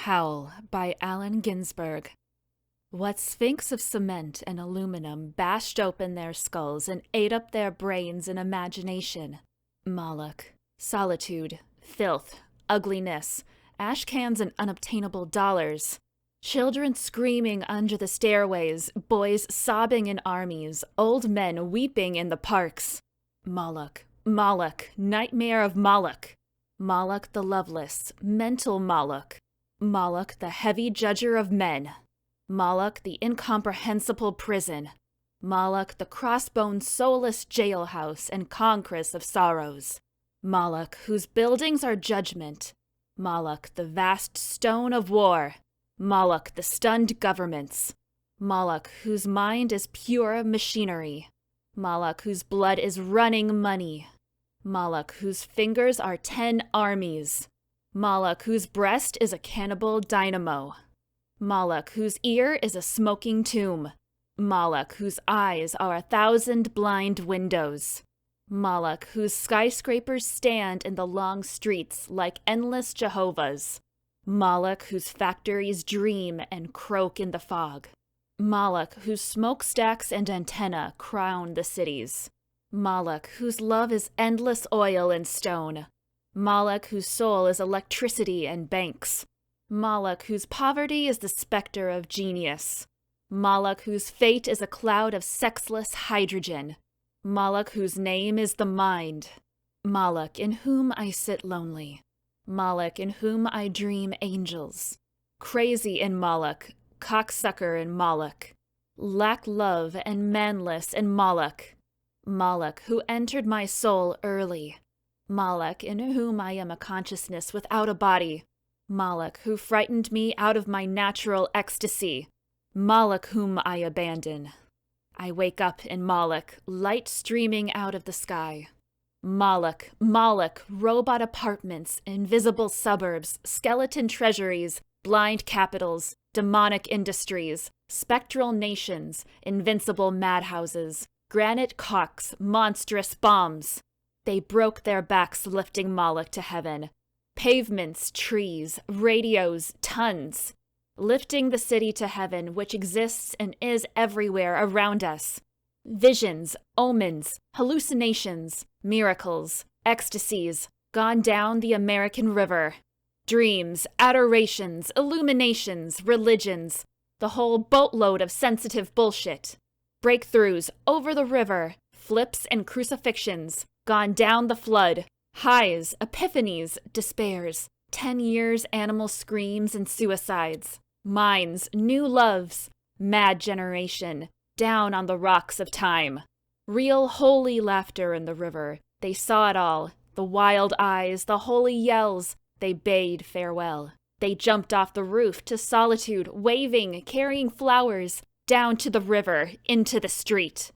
Howl by Allen Ginsberg. What sphinx of cement and aluminum bashed open their skulls and ate up their brains in imagination? Moloch. Solitude, filth, ugliness, ash cans and unobtainable dollars. Children screaming under the stairways, boys sobbing in armies, old men weeping in the parks. Moloch, Moloch, nightmare of Moloch. Moloch the loveless, mental Moloch. Moloch the heavy judger of men. Moloch the incomprehensible prison. Moloch the crossbone soulless jailhouse and congress of sorrows. Moloch whose buildings are judgment. Moloch the vast stone of war. Moloch the stunned governments. Moloch whose mind is pure machinery. Moloch whose blood is running money. Moloch whose fingers are 10 armies. Moloch whose breast is a cannibal dynamo. Moloch whose ear is a smoking tomb. Moloch whose eyes are 1,000 blind windows. Moloch whose skyscrapers stand in the long streets like endless Jehovahs. Moloch whose factories dream and croak in the fog. Moloch whose smokestacks and antenna crown the cities. Moloch whose love is endless oil and stone. Moloch whose soul is electricity and banks. Moloch whose poverty is the specter of genius. Moloch whose fate is a cloud of sexless hydrogen. Moloch whose name is the mind. Moloch in whom I sit lonely. Moloch in whom I dream angels. Crazy in Moloch, cocksucker in Moloch. Lack love and manless in Moloch. Moloch who entered my soul early. Moloch in whom I am a consciousness without a body. Moloch who frightened me out of my natural ecstasy. Moloch whom I abandon. I wake up in Moloch, light streaming out of the sky. Moloch, Moloch, robot apartments, invisible suburbs, skeleton treasuries, blind capitals, demonic industries, spectral nations, invincible madhouses, granite cocks, monstrous bombs. They broke their backs lifting Moloch to heaven. Pavements, trees, radios, tons. Lifting the city to heaven, which exists and is everywhere around us. Visions, omens, hallucinations, miracles, ecstasies, gone down the American River. Dreams, adorations, illuminations, religions, the whole boatload of sensitive bullshit. Breakthroughs over the river, flips and crucifixions, gone down the flood. Highs, epiphanies, despairs, 10 years animal screams and suicides. Minds, new loves, mad generation, down on the rocks of time. Real holy laughter in the river, they saw it all, the wild eyes, the holy yells, they bade farewell. They jumped off the roof to solitude, waving, carrying flowers, down to the river, into the street.